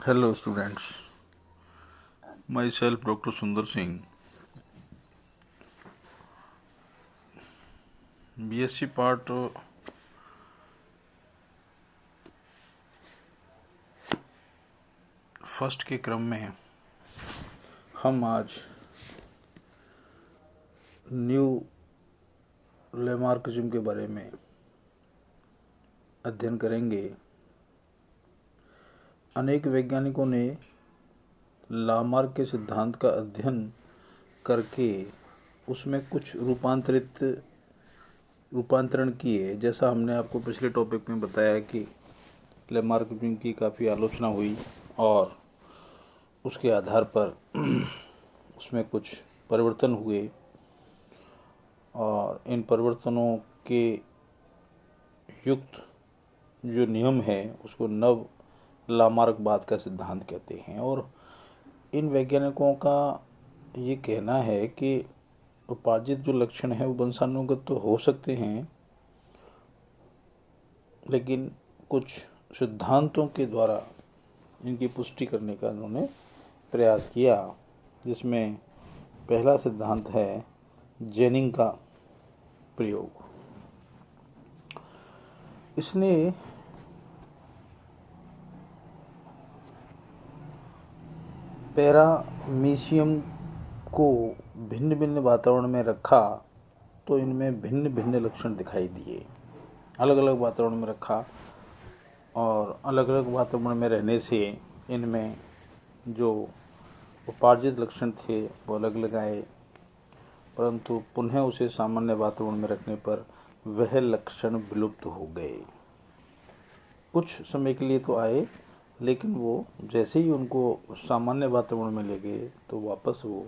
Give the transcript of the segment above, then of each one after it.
Hello students, myself Dr. Sundar Singh, BSc part first के क्रम में हम आज न्यू लेमार्किज्म के बारे में अध्ययन करेंगे। अनेक वैज्ञानिकों ने लामार्क के सिद्धांत का अध्ययन करके उसमें कुछ रूपांतरण किए। जैसा हमने आपको पिछले टॉपिक में बताया कि लेमार्किज्म की काफ़ी आलोचना हुई और उसके आधार पर उसमें कुछ परिवर्तन हुए और इन परिवर्तनों के युक्त जो नियम है उसको नव लामार्कवाद का सिद्धांत कहते हैं। और इन वैज्ञानिकों का ये कहना है कि उपार्जित जो लक्षण है वो वंशानुगत तो हो सकते हैं, लेकिन कुछ सिद्धांतों के द्वारा इनकी पुष्टि करने का उन्होंने प्रयास किया, जिसमें पहला सिद्धांत है जेनिंग का प्रयोग। इसने पैरामीशियम को भिन्न भिन्न वातावरण में रखा तो इनमें भिन्न भिन्न लक्षण दिखाई दिए। अलग अलग वातावरण में रखा और अलग अलग वातावरण में रहने से इनमें जो उपार्जित लक्षण थे वो अलग अलग आए, परंतु पुनः उसे सामान्य वातावरण में रखने पर वह लक्षण विलुप्त हो गए। कुछ समय के लिए तो आए, लेकिन वो जैसे ही उनको सामान्य वातावरण में ले गए तो वापस वो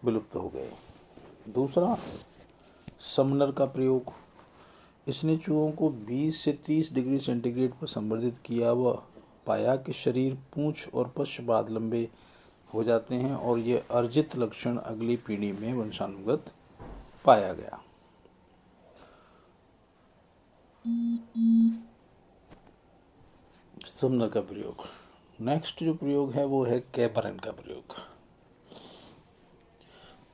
विलुप्त हो गए। दूसरा, समनर का प्रयोग। इसने चूहों को 20 से 30 डिग्री सेंटीग्रेड पर संवर्धित किया व पाया कि शरीर, पूंछ और पश्चपाद लंबे हो जाते हैं और ये अर्जित लक्षण अगली पीढ़ी में वंशानुगत पाया गया। समनर का प्रयोग। नेक्स्ट जो प्रयोग है वो है कैमरन का प्रयोग।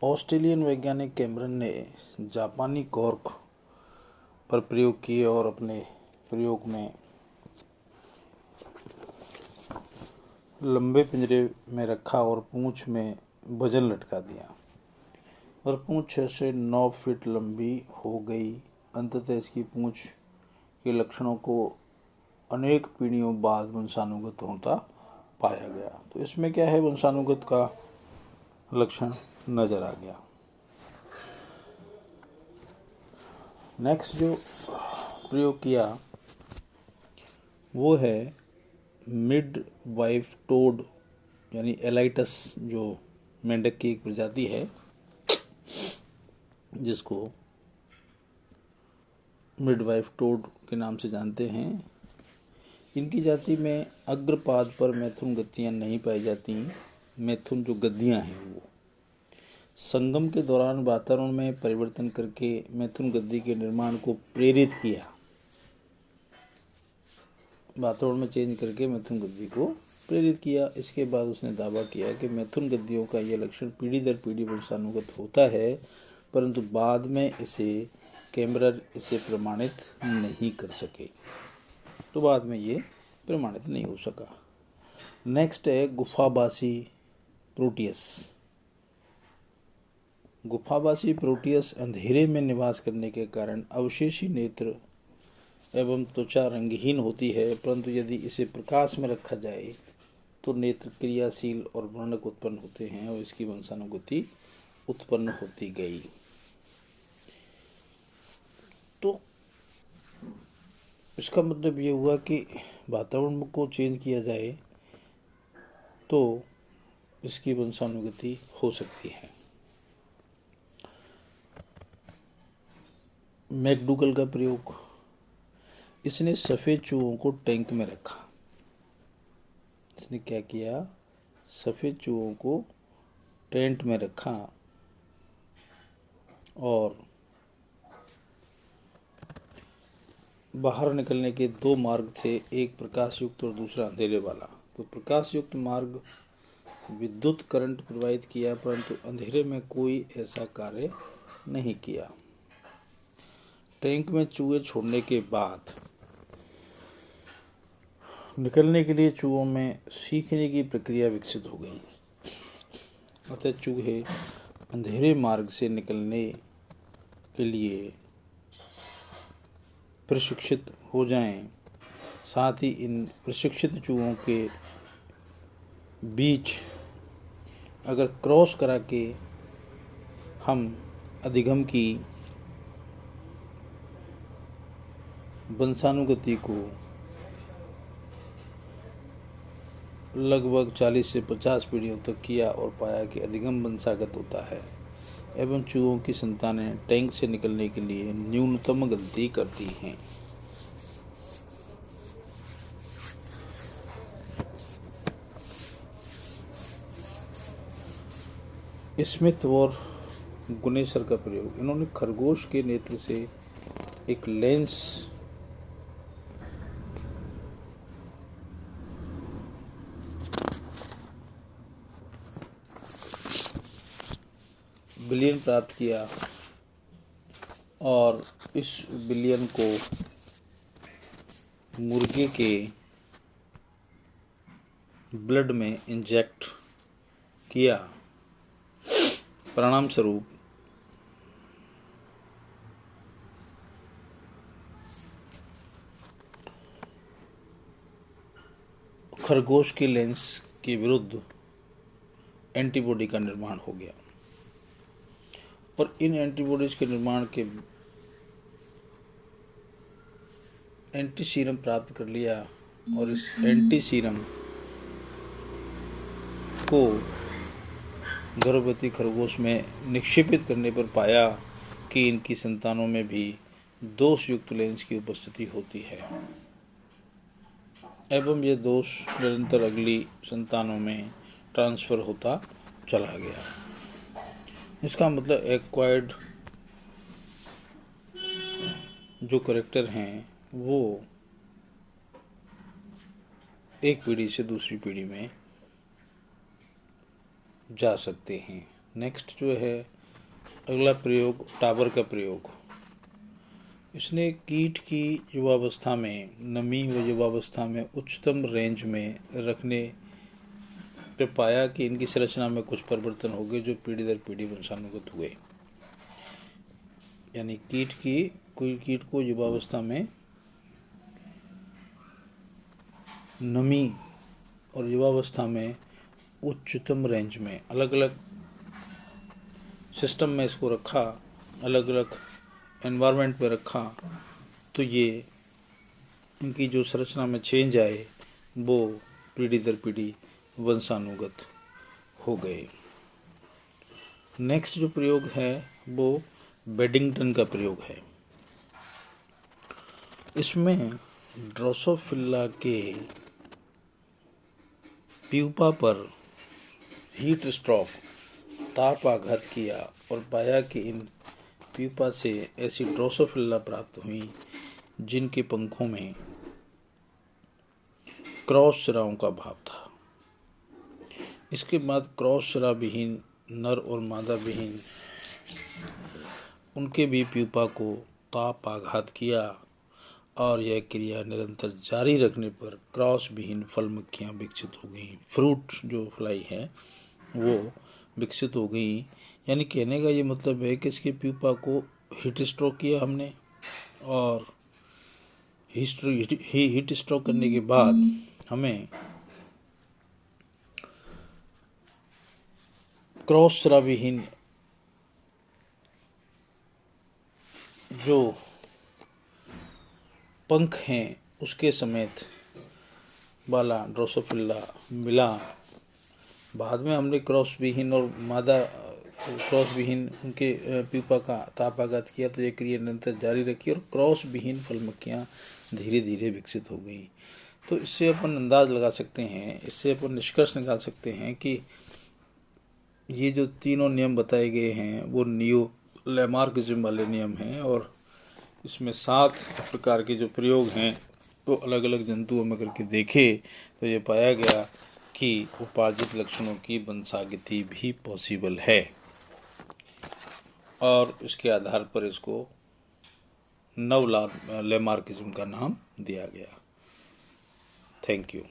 ऑस्ट्रेलियन वैज्ञानिक कैमरन ने जापानी कॉर्क पर प्रयोग किए और अपने प्रयोग में लंबे पिंजरे में रखा और पूंछ में वजन लटका दिया और पूंछ 6 से 9 फीट लंबी हो गई। अंततः इसकी पूंछ के लक्षणों को अनेक पीढ़ियों बाद वंशानुगत होता पाया गया। तो इसमें क्या है, वंशानुगत का लक्षण नजर आ गया। नेक्स्ट जो प्रयोग किया वो है मिड वाइफ टोड यानी एलाइटस, जो मेंढक की एक प्रजाति है जिसको मिड वाइफ टोड के नाम से जानते हैं। इनकी जाति में अग्रपाद पर मैथुन गतियाँ नहीं पाई जाती। मैथुन जो गद्दियाँ हैं वो संगम के दौरान वातावरण में परिवर्तन करके मैथुन गद्दी के निर्माण को प्रेरित किया। वातावरण में चेंज करके मैथुन गद्दी को प्रेरित किया। इसके बाद उसने दावा किया कि मैथुन गद्दियों का यह लक्षण पीढ़ी दर पीढ़ी वंशानुगत होता है, परंतु बाद में कैमरर इसे प्रमाणित नहीं कर सके। तो बाद में ये प्रमाणित नहीं हो सका। नेक्स्ट है गुफावासी प्रोटियस। गुफावासी प्रोटियस अंधेरे में निवास करने के कारण अवशेषी नेत्र एवं त्वचा रंगहीन होती है, परंतु यदि इसे प्रकाश में रखा जाए तो नेत्र क्रियाशील और वर्णक उत्पन्न होते हैं और इसकी वंशानुगति उत्पन्न होती गई। तो इसका मतलब ये हुआ कि वातावरण को चेंज किया जाए तो इसकी वंशानुगति हो सकती है। मैकडूगल का प्रयोग। इसने सफ़ेद चूहों को टैंक में रखा। इसने क्या किया, सफ़ेद चूहों को टेंट में रखा और बाहर निकलने के 2 मार्ग थे, एक प्रकाश युक्त और दूसरा अंधेरे वाला। तो प्रकाश युक्त मार्ग विद्युत करंट प्रवाहित किया, परंतु अंधेरे में कोई ऐसा कार्य नहीं किया। टैंक में चूहे छोड़ने के बाद निकलने के लिए चूहों में सीखने की प्रक्रिया विकसित हो गई। अतः चूहे अंधेरे मार्ग से निकलने के लिए प्रशिक्षित हो जाएं। साथ ही इन प्रशिक्षित चूहों के बीच अगर क्रॉस करा के हम अधिगम की वंशानुगति को लगभग 40 से 50 पीढ़ियों तक किया और पाया कि अधिगम वंशागत होता है एवं चूहों की संतानें टैंक से निकलने के लिए न्यूनतम गलती करती हैं। स्मिथ और गुनेसर का प्रयोग। इन्होंने खरगोश के नेत्र से एक लेंस बिलियन प्राप्त किया और इस बिलियन को मुर्गे के ब्लड में इंजेक्ट किया। परिणाम स्वरूप खरगोश के लेंस के विरुद्ध एंटीबॉडी का निर्माण हो गया और इन एंटीबॉडीज के निर्माण के एंटी सीरम प्राप्त कर लिया और इस एंटी सीरम को गर्भवती खरगोश में निक्षेपित करने पर पाया कि इनकी संतानों में भी दोष युक्त लेंस की उपस्थिति होती है एवं यह दोष निरंतर अगली संतानों में ट्रांसफर होता चला गया। इसका मतलब एक्वायर्ड जो करेक्टर हैं वो एक पीढ़ी से दूसरी पीढ़ी में जा सकते हैं। नेक्स्ट जो है अगला प्रयोग, टावर का प्रयोग। इसने कीट की युवावस्था में नमी व युवावस्था में उच्चतम रेंज में रखने पे पाया कि इनकी संरचना में कुछ परिवर्तन हो गए जो पीढ़ी दर पीढ़ी वंशानुगत हुए। यानी कीट को युवावस्था में नमी और युवावस्था में उच्चतम रेंज में अलग अलग सिस्टम में इसको रखा, अलग अलग एनवायरनमेंट में रखा, तो ये इनकी जो संरचना में चेंज आए वो पीढ़ी दर पीढ़ी वंशानुगत हो गए। नेक्स्ट जो प्रयोग है वो बेडिंगटन का प्रयोग है। इसमें ड्रोसोफिला के प्यूपा पर हीट स्ट्रोक ताप आघात किया और पाया कि इन प्यूपा से ऐसी ड्रोसोफिला प्राप्त हुई जिनके पंखों में क्रॉस सिराओं का भाव था। इसके बाद क्रॉस सिरा विहीन नर और मादा विहीन उनके भी प्यूपा को ताप आघात किया और यह क्रिया निरंतर जारी रखने पर क्रॉस विहीन फल मक्खियाँ विकसित हो गई। फ्रूट जो फ्लाई है वो विकसित हो गई। यानी कहने का ये मतलब है कि इसके प्यूपा को हीट स्ट्रोक किया हमने और हीट स्ट्रोक करने के बाद हमें क्रॉस सिरा विहीन जो पंख हैं उसके समेत वाला ड्रोसोफिला मिला। बाद में हमने क्रॉस विहीन और मादा क्रॉस विहीन उनके प्यूपा का तापाघात किया तो ये क्रिया निरंतर जारी रखी और क्रॉस विहीन फल मक्खियाँ धीरे धीरे विकसित हो गई। तो इससे अपन अंदाज लगा सकते हैं, इससे अपन निष्कर्ष निकाल सकते हैं कि ये जो तीनों नियम बताए गए हैं वो नियो लैमार्किज्म वाले नियम हैं और इसमें 7 प्रकार के जो प्रयोग हैं तो अलग अलग जंतुओं में करके देखे तो ये पाया गया कि उपार्जित लक्षणों की वंशागति भी पॉसिबल है, और इसके आधार पर इसको नव लैमार्किज्म का नाम दिया गया। Thank you.